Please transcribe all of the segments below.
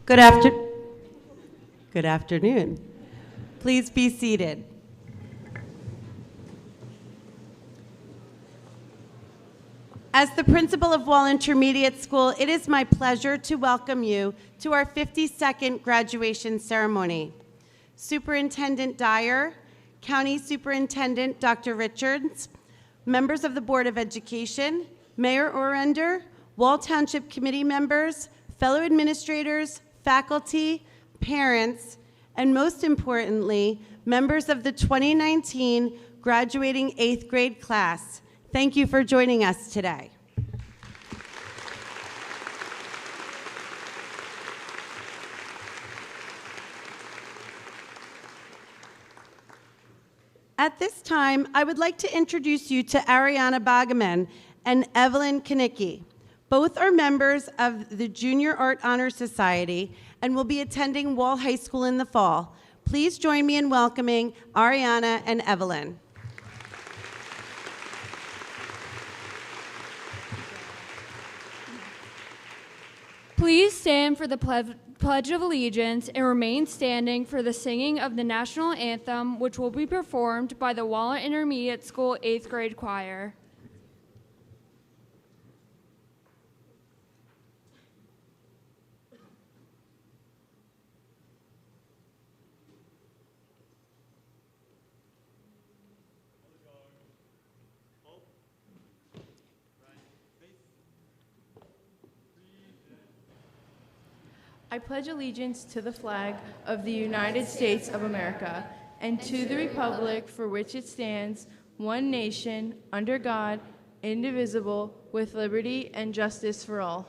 Good after. Good afternoon. Please be seated. As the principal of Wall Intermediate School, it is my pleasure to welcome you to our 52nd graduation ceremony. Superintendent Dyer, County Superintendent Dr. Richards, members of the Board of Education, Mayor Orender, Wall Township Committee members, fellow administrators, faculty, parents, and most importantly, members of the 2019 graduating 8th grade class. Thank you for joining us today. At this time, I would like to introduce you to Ariana Bagaman and Evelyn Kanicki. Both are members of the Junior Art Honor Society and will be attending Wall High School in the fall. Please join me in welcoming Ariana and Evelyn. Please stand for the Pledge of Allegiance and remain standing for the singing of the national anthem, which will be performed by the Waller Intermediate School 8th grade choir. I pledge allegiance to the flag of the United States of America and to the republic for which it stands, one nation, under God, indivisible, with liberty and justice for all.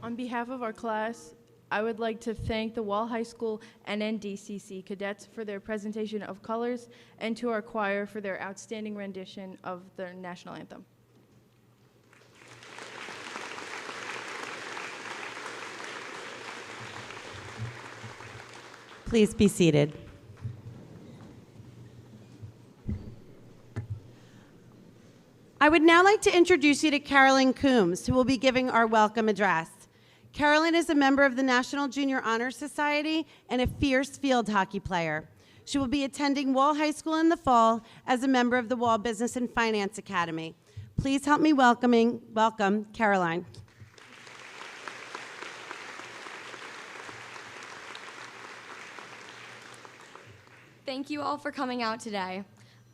On behalf of our class, I would like to thank the Wall High School and NDCC cadets for their presentation of colors and to our choir for their outstanding rendition of the national anthem. Please be seated. I would now like to introduce you to Carolyn Coombs, who will be giving our welcome address. Carolyn is a member of the National Junior Honor Society and a fierce field hockey player. She will be attending Wall High School in the fall as a member of the Wall Business and Finance Academy. Please help me welcome Caroline. Thank you all for coming out today.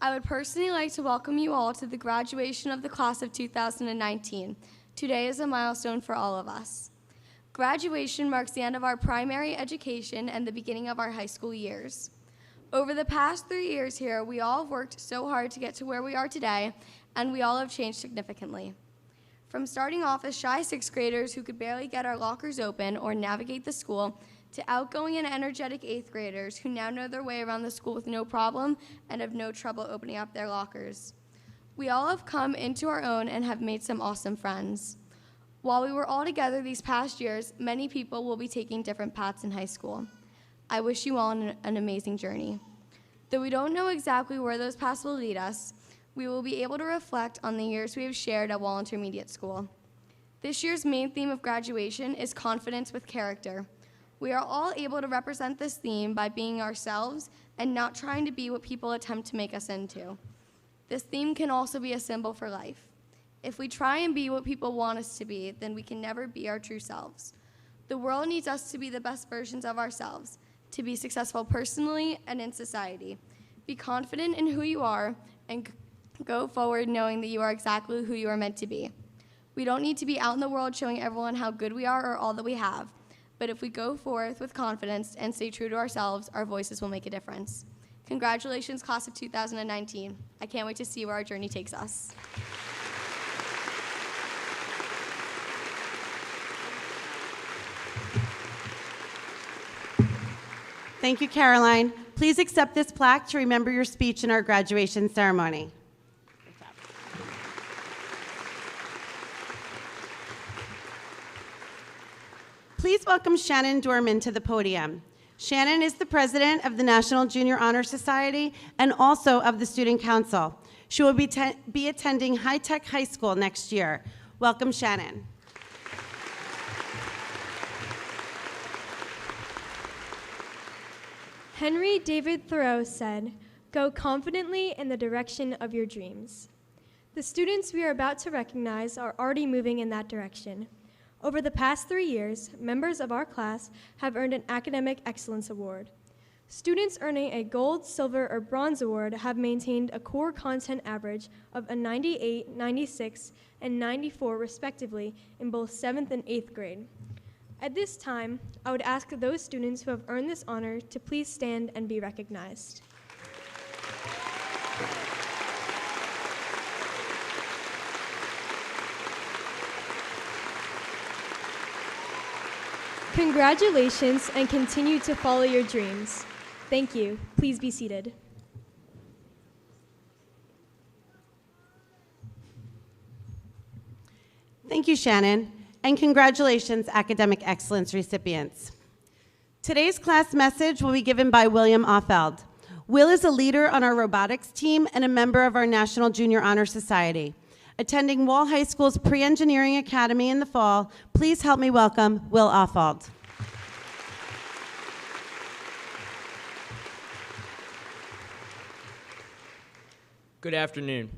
I would personally like to welcome you all to the graduation of the class of 2019. Today is a milestone for all of us. Graduation marks the end of our primary education and the beginning of our high school years. Over the past 3 years here, we all have worked so hard to get to where we are today, and we all have changed significantly. From starting off as shy 6th graders who could barely get our lockers open or navigate the school, to outgoing and energetic 8th graders who now know their way around the school with no problem and have no trouble opening up their lockers. We all have come into our own and have made some awesome friends. While we were all together these past years, many people will be taking different paths in high school. I wish you all an amazing journey. Though we don't know exactly where those paths will lead us, we will be able to reflect on the years we have shared at Wall Intermediate School. This year's main theme of graduation is confidence with character. We are all able to represent this theme by being ourselves and not trying to be what people attempt to make us into. This theme can also be a symbol for life. If we try and be what people want us to be, then we can never be our true selves. The world needs us to be the best versions of ourselves, to be successful personally and in society. Be confident in who you are and go forward knowing that you are exactly who you are meant to be. We don't need to be out in the world showing everyone how good we are or all that we have, but if we go forth with confidence and stay true to ourselves, our voices will make a difference. Congratulations, class of 2019. I can't wait to see where our journey takes us. Thank you, Caroline. Please accept this plaque to remember your speech in our graduation ceremony. Please welcome Shannon Dorman to the podium. Shannon is the president of the National Junior Honor Society and also of the Student Council. She will be attending High Tech High School next year. Welcome, Shannon. Henry David Thoreau said, "Go confidently in the direction of your dreams." The students we are about to recognize are already moving in that direction. Over the past 3 years, members of our class have earned an Academic Excellence Award. Students earning a gold, silver, or bronze award have maintained a core content average of a 98, 96, and 94 respectively in both 7th and 8th grade. At this time, I would ask those students who have earned this honor to please stand and be recognized. Congratulations and continue to follow your dreams. Thank you. Please be seated. Thank you, Shannon, and congratulations, Academic Excellence recipients. Today's class message will be given by William Offeld. Will is a leader on our robotics team and a member of our National Junior Honor Society. Attending Wall High School's Pre-Engineering Academy in the fall, please help me welcome Will Offeld. Good afternoon.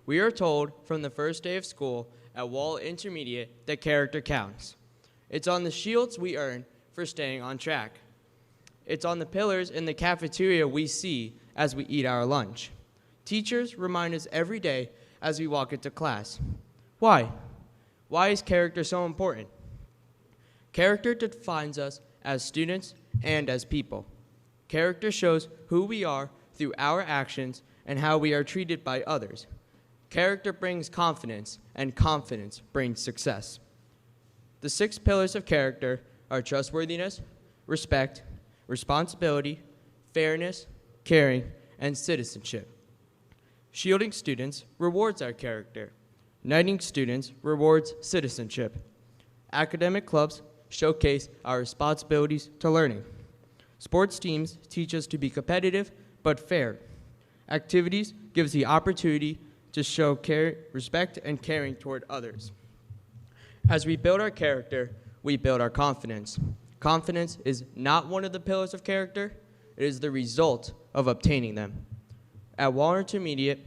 We are told from the first day of school at Wall Intermediate that character counts. It's on the shields we earn for staying on track. It's on the pillars in the cafeteria we see as we eat our lunch. Teachers remind us every day as we walk into class. Why? Why is character so important? Character defines us as students and as people. Character shows who we are through our actions and how we are treated by others. Character brings confidence, and confidence brings success. The 6 pillars of character are trustworthiness, respect, responsibility, fairness, caring, and citizenship. Shielding students rewards our character. Knighting students rewards citizenship. Academic clubs showcase our responsibilities to learning. Sports teams teach us to be competitive but fair. Activities gives the opportunity to show care, respect, and caring toward others. As we build our character, we build our confidence. Confidence is not one of the pillars of character, it is the result of obtaining them. At Wall Intermediate,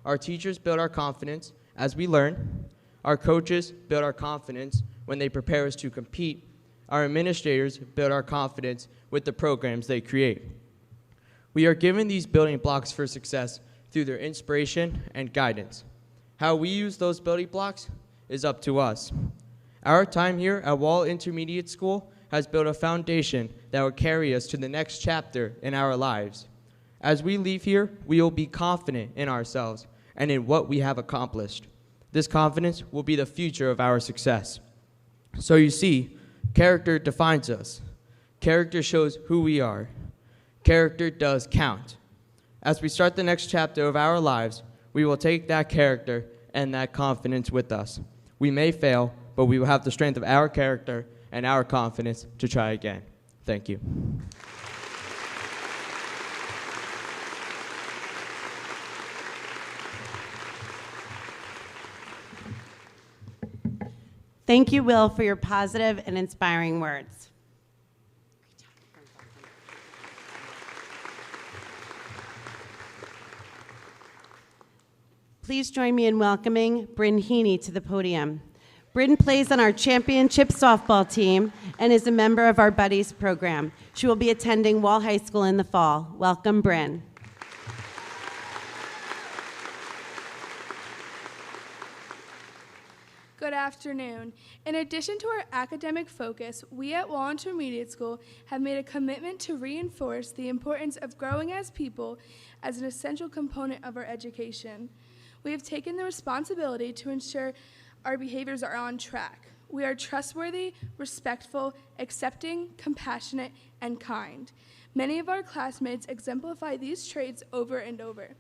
our teachers build our confidence as we learn. Our coaches build our confidence when they prepare us to compete. Our administrators build our confidence with the programs they create. We are given these building blocks for success through their inspiration and guidance. How we use those building blocks is up to us. Our time here at Wall Intermediate School has built a foundation that will carry us to the next chapter in our lives. As we leave here, we will be confident in ourselves and in what we have accomplished. This confidence will be the future of our success. So you see, character defines us. Character shows who we are. Character does count. As we start the next chapter of our lives, we will take that character and that confidence with us. We may fail, but we will have the strength of our character and our confidence to try again. Thank you. Thank you, Will, for your positive and inspiring words. Please join me in welcoming Bryn Heaney to the podium. Bryn plays on our championship softball team and is a member of our Buddies program. She will be attending Wall High School in the fall. Welcome, Bryn. Good afternoon. In addition to our academic focus, we at Wall Intermediate School have made a commitment to reinforce the importance of growing as people as an essential component of our education. We have taken the responsibility to ensure our behaviors are on track. We are trustworthy, respectful, accepting, compassionate, and kind. Many of our classmates exemplify these traits over and over,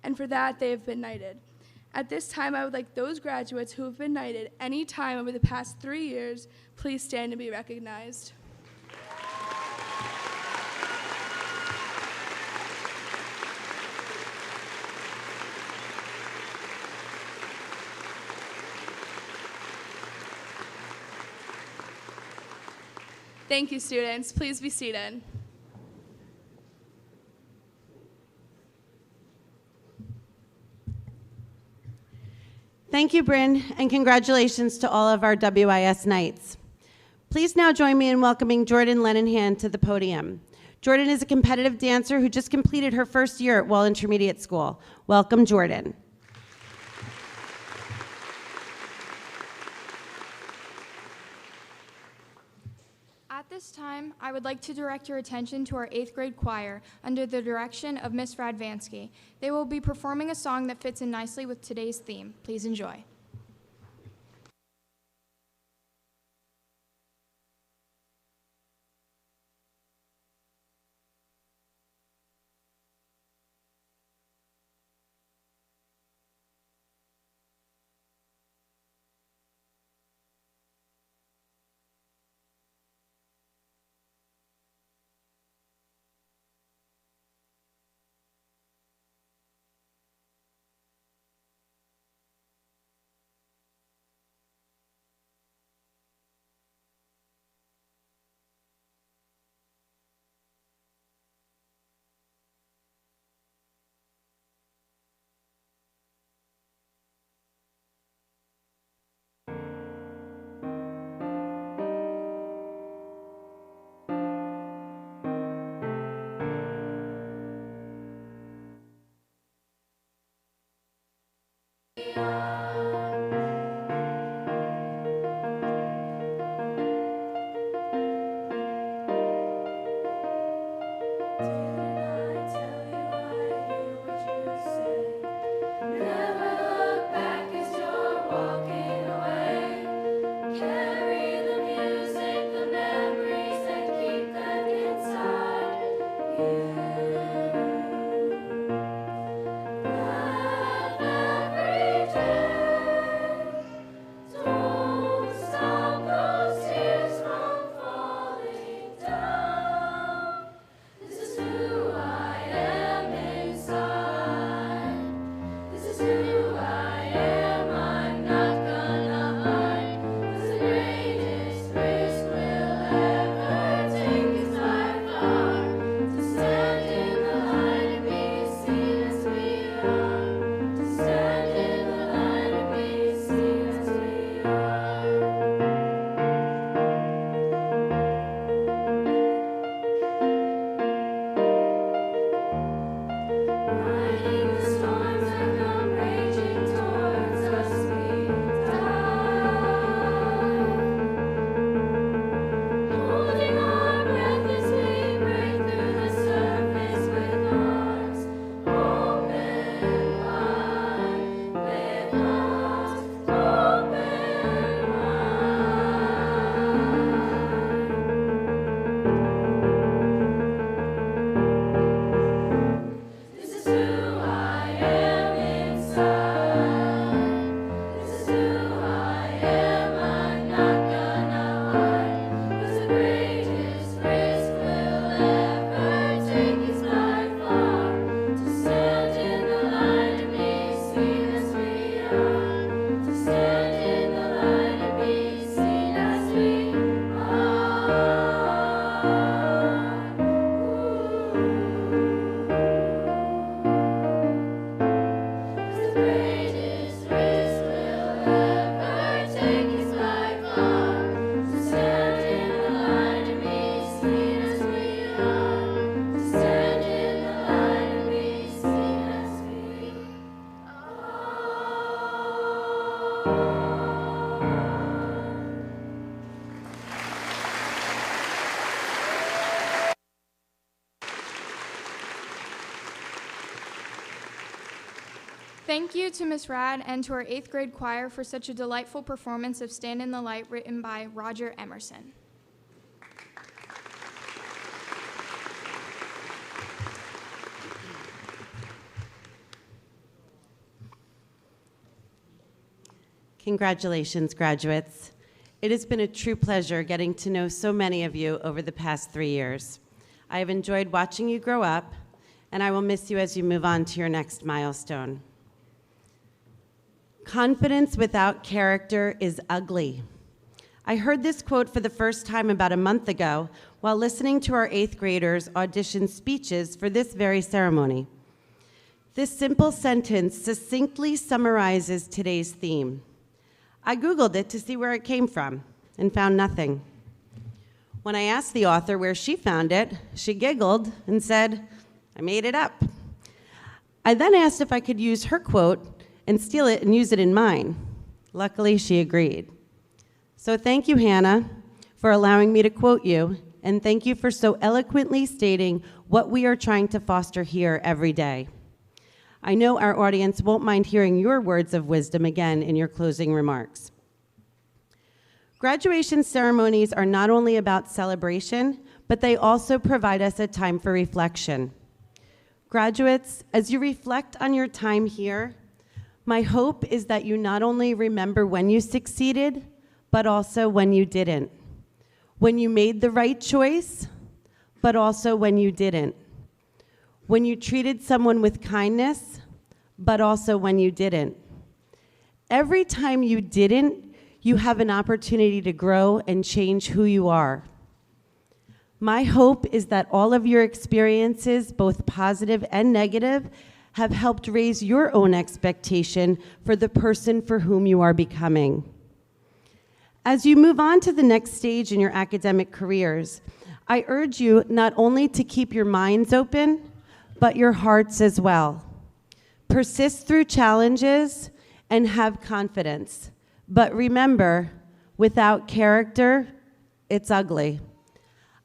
and for that they have been knighted. At this time, I would like those graduates who have been knighted any time over the past 3 years, please stand and be recognized. Thank you, students. Please be seated. Thank you, Bryn, and congratulations to all of our WIS Knights. Please now join me in welcoming Jordan Lenihan to the podium. Jordan is a competitive dancer who just completed her first year at Wall Intermediate School. Welcome, Jordan. At this time, I would like to direct your attention to our 8th grade choir under the direction of Miss Radvansky. They will be performing a song that fits in nicely with today's theme. Please enjoy. Every day. Thank you to Ms. Rad and to our 8th grade choir for such a delightful performance of Stand in the Light written by Roger Emerson. Congratulations, graduates. It has been a true pleasure getting to know so many of you over the past 3 years. I have enjoyed watching you grow up, and I will miss you as you move on to your next milestone. Confidence without character is ugly. I heard this quote for the first time about a month ago while listening to our 8th graders audition speeches for this very ceremony. This simple sentence succinctly summarizes today's theme. I Googled it to see where it came from and found nothing. When I asked the author where she found it, she giggled and said, "I made it up." I then asked if I could use her quote and steal it and use it in mine. Luckily, she agreed. So thank you, Hannah, for allowing me to quote you, and thank you for so eloquently stating what we are trying to foster here every day. I know our audience won't mind hearing your words of wisdom again in your closing remarks. Graduation ceremonies are not only about celebration, but they also provide us a time for reflection. Graduates, as you reflect on your time here, my hope is that you not only remember when you succeeded, but also when you didn't. When you made the right choice, but also when you didn't. When you treated someone with kindness, but also when you didn't. Every time you didn't, you have an opportunity to grow and change who you are. My hope is that all of your experiences, both positive and negative, have helped raise your own expectation for the person for whom you are becoming. As you move on to the next stage in your academic careers, I urge you not only to keep your minds open, but your hearts as well. Persist through challenges and have confidence. But remember, without character, it's ugly.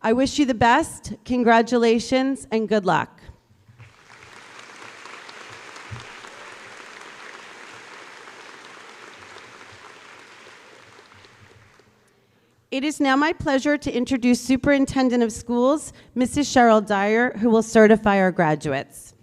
I wish you the best, congratulations, and good luck. It is now my pleasure to introduce Superintendent of Schools, Mrs. Cheryl Dyer, who will certify our graduates.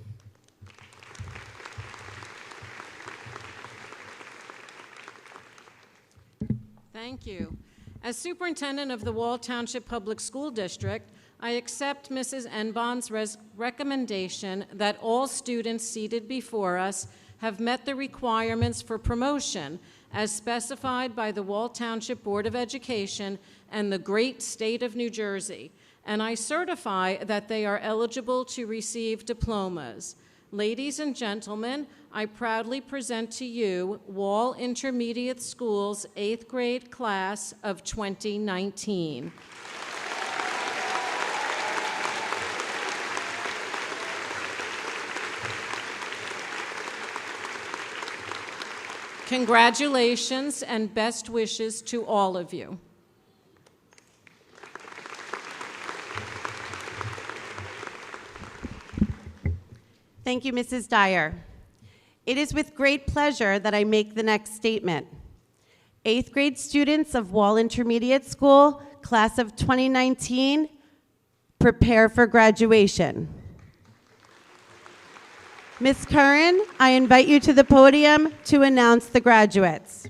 Thank you. As Superintendent of the Wall Township Public School District, I accept Mrs. Enbon's recommendation that all students seated before us have met the requirements for promotion as specified by the Wall Township Board of Education and the great state of New Jersey, and I certify that they are eligible to receive diplomas. Ladies and gentlemen, I proudly present to you Wall Intermediate School's 8th grade class of 2019. Congratulations and best wishes to all of you. Thank you, Mrs. Dyer. It is with great pleasure that I make the next statement. 8th grade students of Wall Intermediate School, class of 2019, prepare for graduation. Ms. Curran, I invite you to the podium to announce the graduates.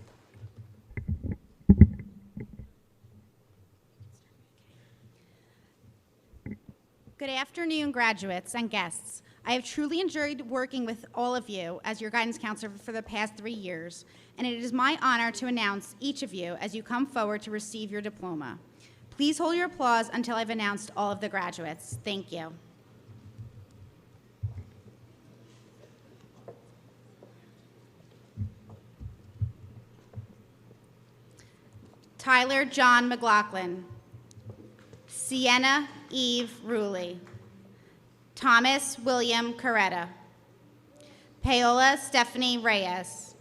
Good afternoon, graduates and guests. I have truly enjoyed working with all of you as your guidance counselor for the past 3 years, and it is my honor to announce each of you as you come forward to receive your diploma. Please hold your applause until I've announced all of the graduates. Thank you. Tyler John McLaughlin. Sienna Eve Ruley. Thomas William Coretta. Paola Stephanie Reyes.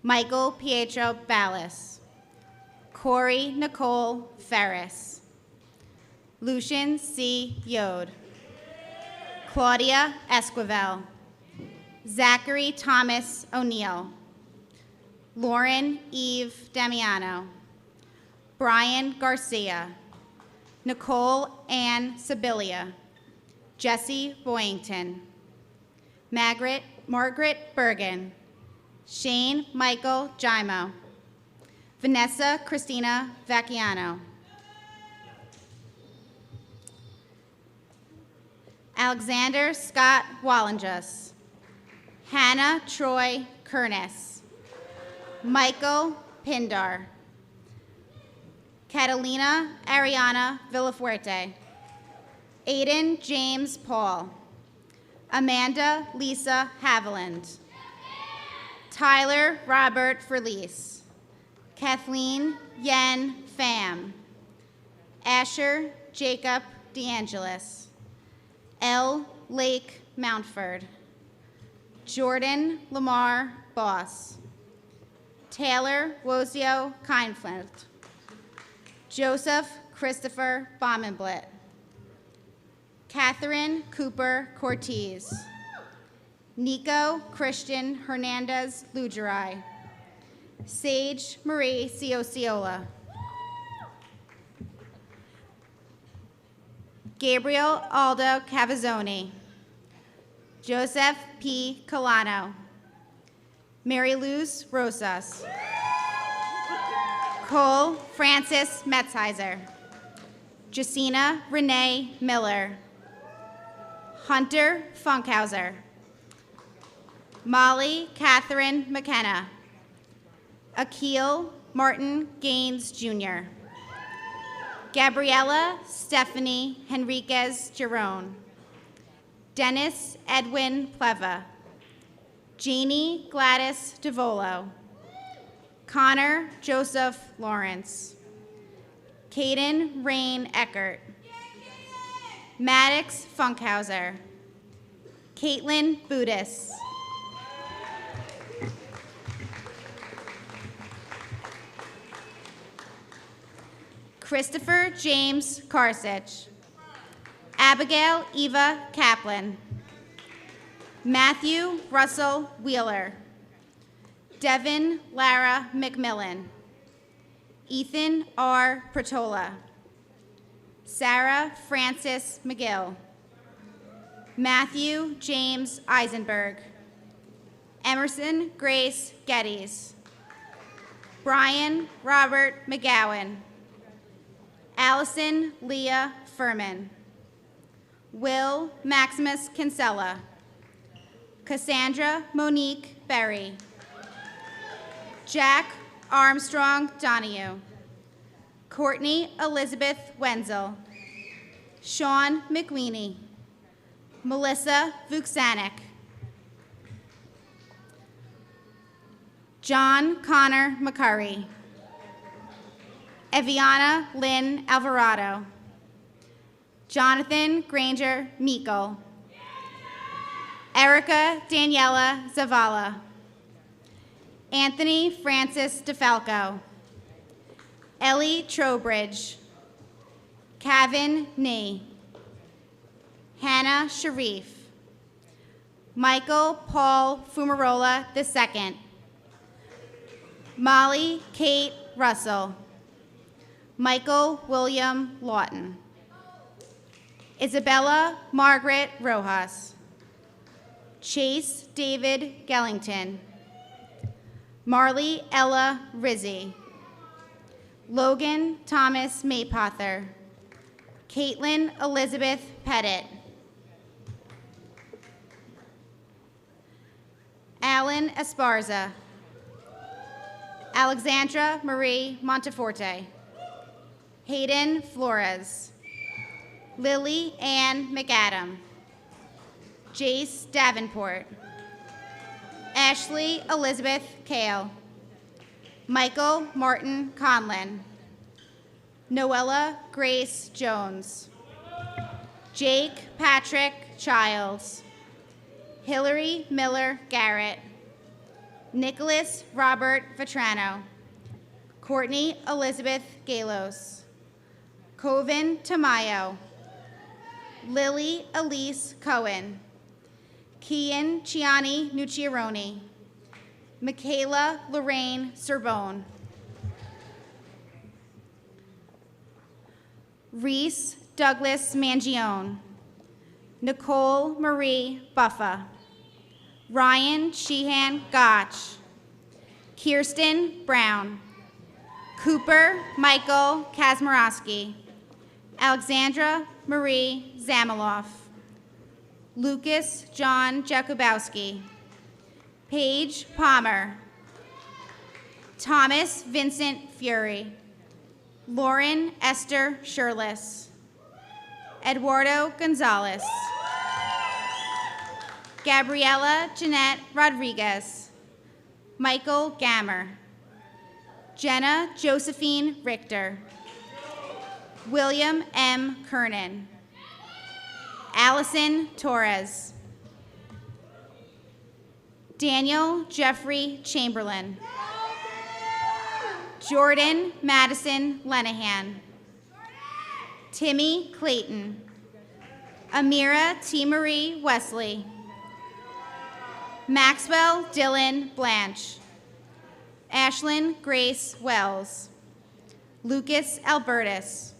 Michael Pietro Ballas. Corey Nicole Ferris. Lucian C. Yode. Claudia Esquivel. Zachary Thomas O'Neill, Lauren Eve Damiano, Brian Garcia, Nicole Ann Sibilia, Jesse Boyington, Margaret Bergen, Shane Michael Jaimo, Vanessa Christina Vacchiano, Alexander Scott Wallingus, Hannah Troy Kernis, Michael Pindar, Catalina Ariana Villafuerte, Aiden James Paul, Amanda Lisa Haviland, Tyler Robert Furlise, Kathleen Yen Pham, Asher Jacob DeAngelis, L. Lake Mountford, Jordan Lamar Boss, Taylor Wozio Kindflint, Joseph Christopher Baumenblit, Catherine Cooper Cortez, Nico Christian Hernandez Lugerai, Sage Marie Ciociola, Gabriel Aldo Cavazzoni, Joseph P. Colano, Mary Luz Rosas, Cole Francis Metzheiser, Jacina Renee Miller, Hunter Funkhauser, Molly Catherine McKenna, Akil Martin Gaines Jr., Gabriella Stephanie Henriquez Giron, Dennis Edwin Pleva, Jeannie Gladys DeVolo, Connor Joseph Lawrence, Caden Rain Eckert, Maddox Funkhauser, Caitlin Budis, Christopher James Karsich, Abigail Eva Kaplan, Matthew Russell Wheeler, Devin Lara McMillan, Ethan R. Pratola, Sarah Francis McGill, Matthew James Eisenberg, Emerson Grace Geddes, Brian Robert McGowan, Allison Leah Furman, Will Maximus Kinsella, Cassandra Monique Berry, Jack Armstrong Donahue, Courtney Elizabeth Wenzel, Sean McWeeny, Melissa Vuksanik, John Connor McCurry, Eviana Lynn Alvarado, Jonathan Granger Meikle, Erica Daniela Zavala, Anthony Francis DeFalco, Ellie Trowbridge, Kavin Nee, Hannah Sharif, Michael Paul Fumarola II, Molly Kate Russell, Michael William Lawton, Isabella Margaret Rojas, Chase David Gellington, Marley Ella Rizzi, Logan Thomas Maypother, Caitlin Elizabeth Pettit, Alan Esparza, Alexandra Marie Monteforte, Hayden Flores, Lily Ann McAdam, Jace Davenport, Ashley Elizabeth Kale, Michael Martin Conlin, Noella Grace Jones, Jake Patrick Childs, Hillary Miller Garrett, Nicholas Robert Vetrano, Courtney Elizabeth Galos, Coven Tamayo, Lily Elise Cohen, Kian Chiani Nucciaroni, Michaela Lorraine Sorbonne, Reese Douglas Mangione, Nicole Marie Buffa, Ryan Sheehan Gotch, Kirsten Brown, Cooper Michael Kazmarowski, Alexandra Marie Zamiloff, Lucas John Jakubowski, Paige Palmer, Thomas Vincent Fury, Lauren Esther Shirless, Eduardo Gonzalez, Gabriela Jeanette Rodriguez, Michael Gammer, Jenna Josephine Richter, William M. Kernan, Allison Torres, Daniel Jeffrey Chamberlain, Jordan Madison Lenahan, Timmy Clayton, Amira T. Marie Wesley, Maxwell Dylan Blanche, Ashlyn Grace Wells, Lucas Albertus,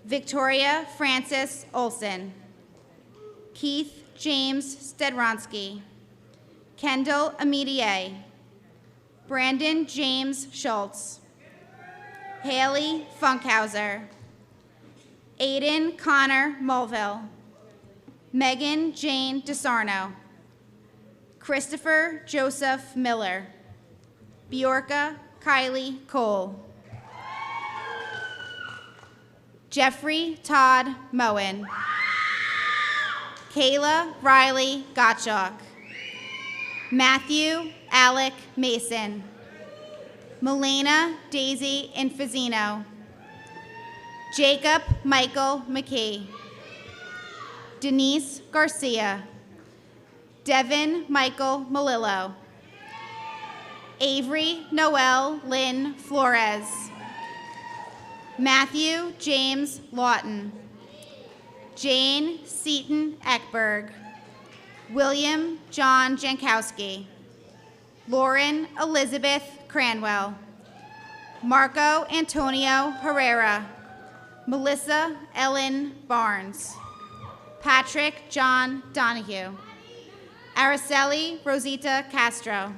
Victoria Frances Olson, Keith James Stedronsky, Kendall Amedier, Brandon James Schultz, Haley Funkhauser, Aiden Connor Mulville, Megan Jane DeSarno, Christopher Joseph Miller, Bjorka Kylie Cole, Jeffrey Todd Moen, Kayla Riley Gottschalk, Matthew Alec Mason, Melena Daisy Infazino, Jacob Michael McKee, Denise Garcia, Devin Michael Malillo, Avery Noel Lynn Flores, Matthew James Lawton, Jane Seaton Eckberg, William John Jankowski, Lauren Elizabeth Cranwell, Marco Antonio Herrera, Melissa Ellen Barnes, Patrick John Donahue, Araceli Rosita Castro,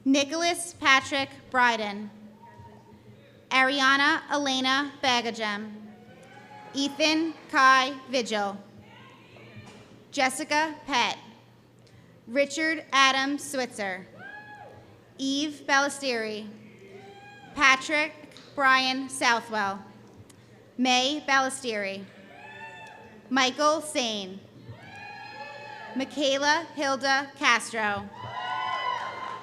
Nicholas Patrick Bryden, Ariana Elena Bagagem, Ethan Kai Vigil, Jessica Pett, Richard Adam Switzer, Eve Ballestieri, Patrick Brian Southwell, May Ballestieri, Michael Sane, Michaela Hilda Castro,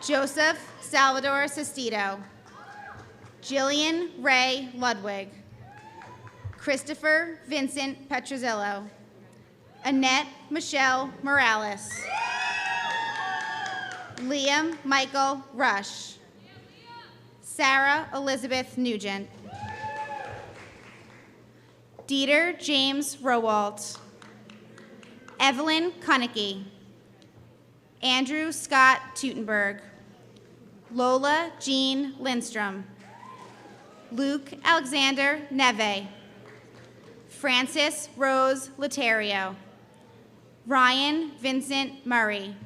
Joseph Salvador Sestito, Jillian Ray Ludwig, Christopher Vincent Petrozzillo, Annette Michelle Morales, Liam Michael Rush, Sarah Elizabeth Nugent, Dieter James Rowalt, Evelyn Kunicki, Andrew Scott Teutenberg, Lola Jean Lindstrom, Luke Alexander Neve, Francis Rose Laterio, Ryan Vincent Murray,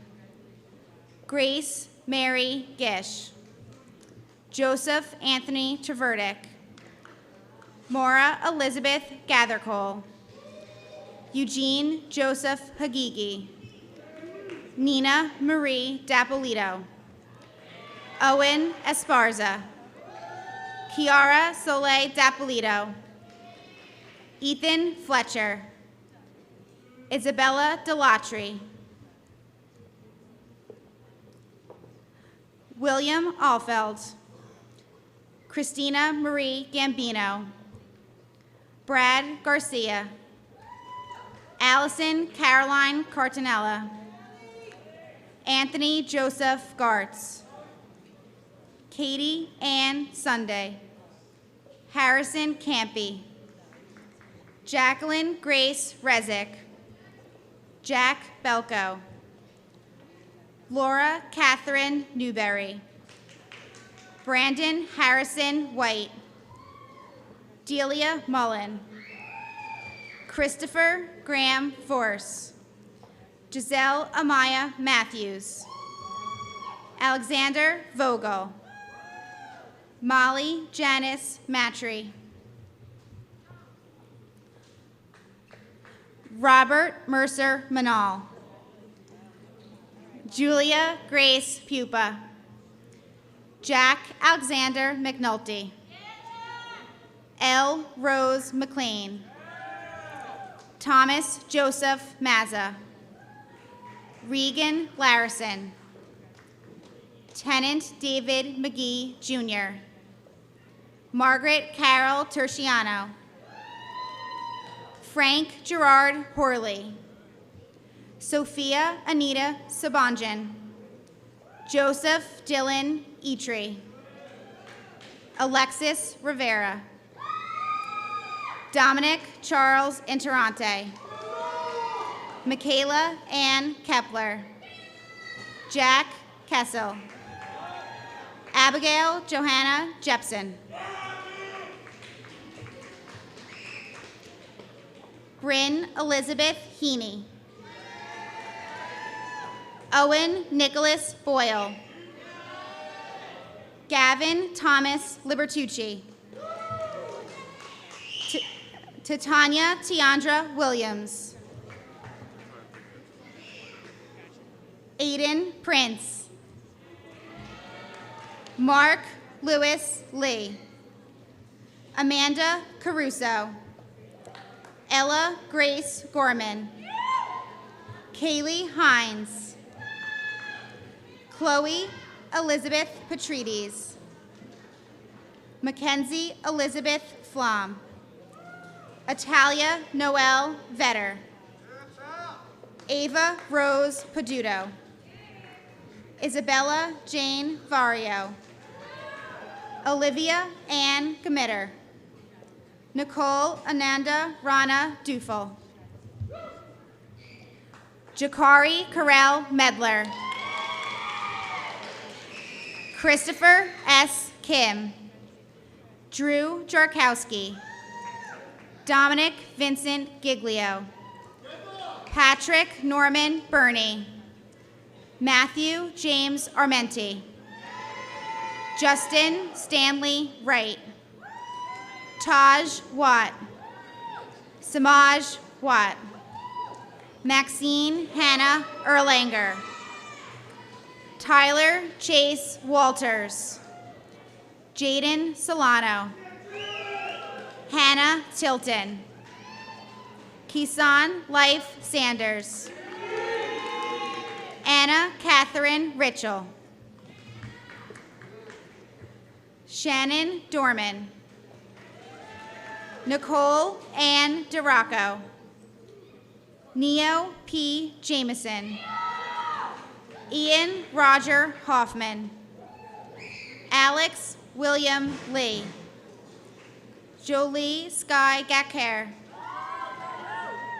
Grace Mary Gish, Joseph Anthony Treverdick, Maura Elizabeth Gathercole, Eugene Joseph Hagigi, Nina Marie Dapolito, Owen Esparza, Kiara Soleil Dapolito, Ethan Fletcher, Isabella Delatry, William Alfeld, Christina Marie Gambino, Brad Garcia, Allison Caroline Cartanella, Anthony Joseph Gartz, Katie Ann Sunday, Harrison Campy, Jacqueline Grace Rezick, Jack Belko. Laura Catherine Newberry. Brandon Harrison White. Delia Mullen. Christopher Graham Force. Giselle Amaya Matthews. Alexander Vogel. Molly Janice Matry. Robert Mercer Manal. Julia Grace Pupa. Jack Alexander McNulty. L. Rose McLean. Thomas Joseph Mazza. Regan Larison. Tenant David McGee, Jr. Margaret Carol Terciano. Frank Gerard Horley. Sophia Anita Sabanjan. Joseph Dylan Eitri. Alexis Rivera. Dominic Charles Interante. Michaela Ann Kepler. Jack Kessel. Abigail Johanna Jepson. Bryn Elizabeth Heaney. Owen Nicholas Boyle. Gavin Thomas Libertucci. Titania Tiandra Williams. Aiden Prince. Mark Lewis Lee. Amanda Caruso. Ella Grace Gorman. Kaylee Hines. Chloe Elizabeth Patrides. Mackenzie Elizabeth Flom. Atalia Noel Vetter. Ava Rose Paduto. Isabella Jane Vario. Olivia Ann Gamitter. Nicole Ananda Rana Dufel. Jakari Karel Medler. Christopher S. Kim. Drew Jarkowski. Dominic Vincent Giglio. Patrick Norman Burney. Matthew James Armenti. Justin Stanley Wright. Taj Watt. Samaj Watt. Maxine Hannah Erlanger. Tyler Chase Walters. Jaden Solano. Hannah Tilton. Kisan Life Sanders. Anna Catherine Ritchell. Shannon Dorman. Nicole Ann DeRocco. Neo P. Jameson. Ian Roger Hoffman. Alex William Lee. Jolie Sky Gacker.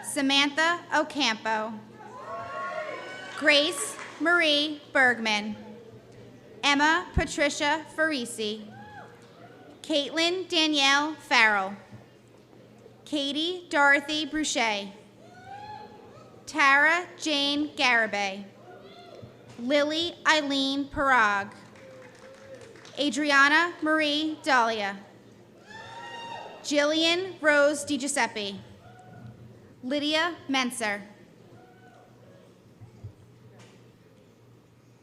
Samantha Ocampo. Grace Marie Bergman. Emma Patricia Farisi. Caitlin Danielle Farrell. Katie Dorothy Bruchet. Tara Jane Garibay. Lily Eileen Parag. Adriana Marie Dahlia. Jillian Rose DiGiuseppe. Lydia Menser.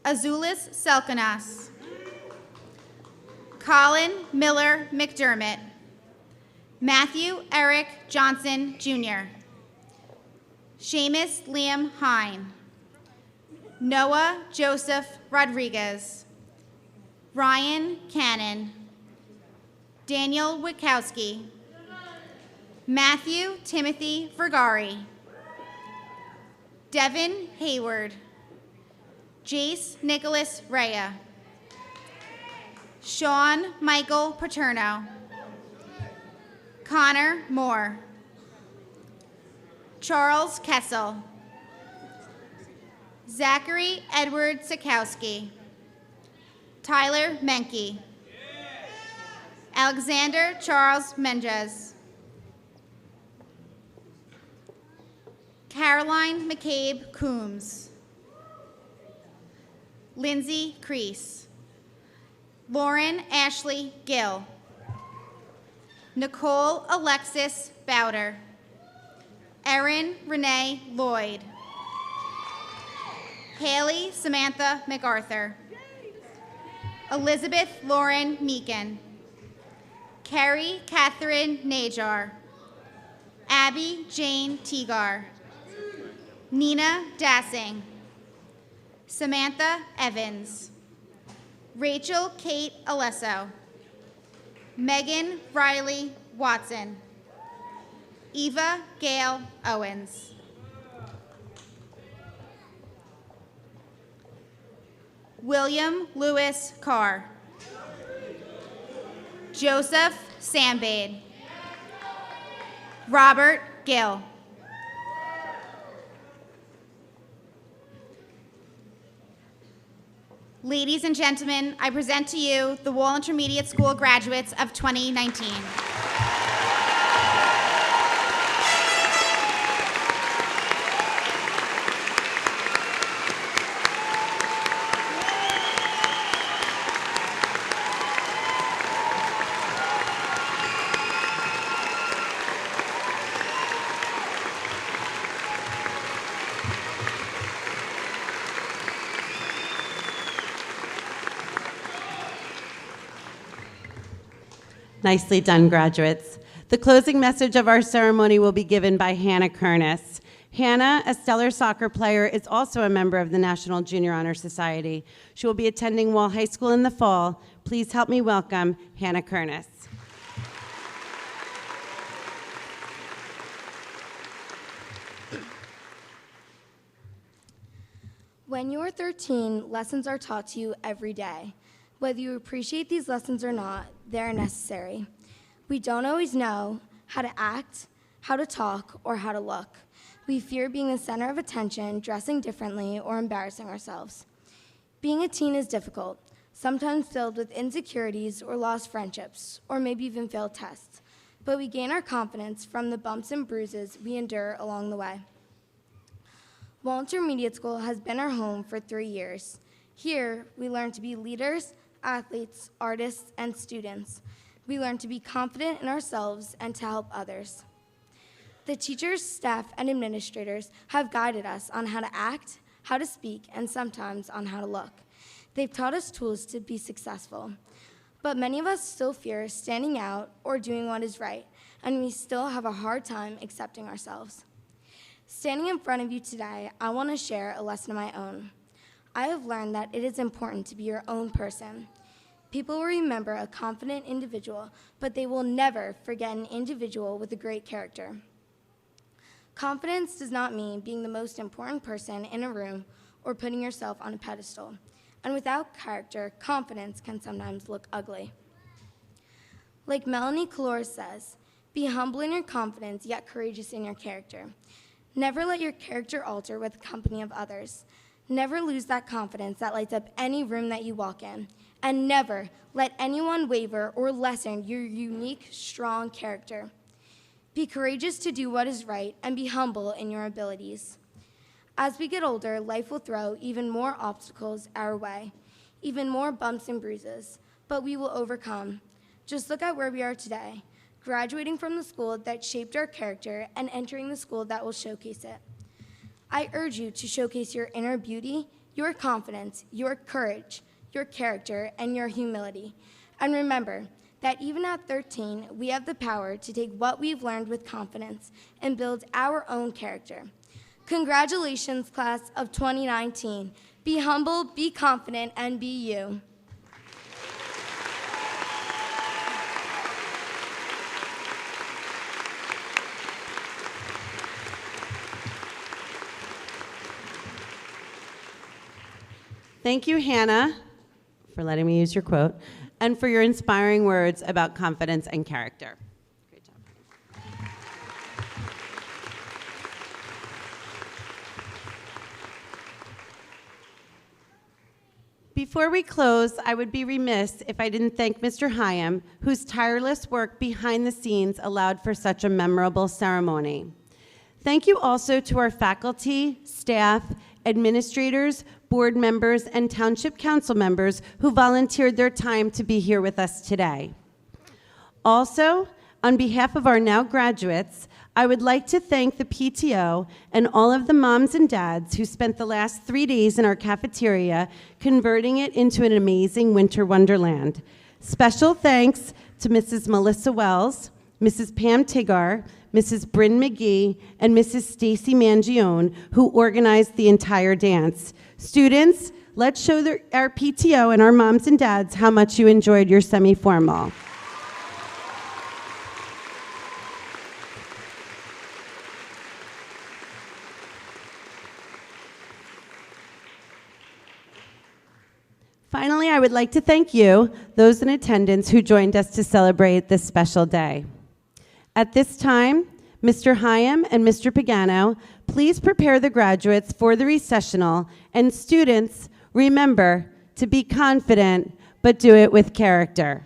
Azulis Selkanas. Colin Miller McDermott. Matthew Eric Johnson, Jr. Seamus Liam Hine. Noah Joseph Rodriguez. Ryan Cannon. Daniel Witkowski. Matthew Timothy Vergari. Devin Hayward. Jace Nicholas Rea. Sean Michael Paterno. Connor Moore. Charles Kessel. Zachary Edward Sikowski. Tyler Menke. Alexander Charles Menges. Caroline McCabe Coombs. Lindsay Crease. Lauren Ashley Gill. Nicole Alexis Bowder. Erin Renee Lloyd. Haley Samantha MacArthur. Elizabeth Lauren Meekin. Carrie Catherine Najar. Abby Jane Teagar. Nina Dassing. Samantha Evans. Rachel Kate Alesso. Megan Riley Watson. Eva Gail Owens. William Lewis Carr. Joseph Sambade. Robert Gill. Ladies and gentlemen, I present to you the Wall Intermediate School graduates of 2019. Nicely done, graduates. The closing message of our ceremony will be given by Hannah Kernis. Hannah, a stellar soccer player, is also a member of the National Junior Honor Society. She will be attending Wall High School in the fall. Please help me welcome Hannah Kernis. When you are 13, lessons are taught to you every day. Whether you appreciate these lessons or not, they are necessary. We don't always know how to act, how to talk, or how to look. We fear being the center of attention, dressing differently, or embarrassing ourselves. Being a teen is difficult, sometimes filled with insecurities or lost friendships, or maybe even failed tests. But we gain our confidence from the bumps and bruises we endure along the way. Wall Intermediate School has been our home for 3 years. Here, we learn to be leaders, athletes, artists, and students. We learn to be confident in ourselves and to help others. The teachers, staff, and administrators have guided us on how to act, how to speak, and sometimes on how to look. They've taught us tools to be successful. But many of us still fear standing out or doing what is right, and we still have a hard time accepting ourselves. Standing in front of you today, I want to share a lesson of my own. I have learned that it is important to be your own person. People will remember a confident individual, but they will never forget an individual with a great character. Confidence does not mean being the most important person in a room or putting yourself on a pedestal. And without character, confidence can sometimes look ugly. Like Melanie Colores says, be humble in your confidence, yet courageous in your character. Never let your character alter with the company of others. Never lose that confidence that lights up any room that you walk in. And never let anyone waver or lessen your unique, strong character. Be courageous to do what is right and be humble in your abilities. As we get older, life will throw even more obstacles our way, even more bumps and bruises, but we will overcome. Just look at where we are today, graduating from the school that shaped our character and entering the school that will showcase it. I urge you to showcase your inner beauty, your confidence, your courage, your character, and your humility. And remember that even at 13, we have the power to take what we've learned with confidence and build our own character. Congratulations, class of 2019. Be humble, be confident, and be you. Thank you, Hannah, for letting me use your quote, and for your inspiring words about confidence and character. Great job. Before we close, I would be remiss if I didn't thank Mr. Hyam, whose tireless work behind the scenes allowed for such a memorable ceremony. Thank you also to our faculty, staff, administrators, board members, and township council members who volunteered their time to be here with us today. Also, on behalf of our now graduates, I would like to thank the PTO and all of the moms and dads who spent the last 3 days in our cafeteria converting it into an amazing winter wonderland. Special thanks to Mrs. Melissa Wells, Mrs. Pam Tigar, Mrs. Bryn McGee, and Mrs. Stacy Mangione, who organized the entire dance. Students, let's show our PTO and our moms and dads how much you enjoyed your semi-formal. Finally, I would like to thank you, those in attendance who joined us to celebrate this special day. At this time, Mr. Hyam and Mr. Pagano, please prepare the graduates for the recessional, and students, remember to be confident, but do it with character.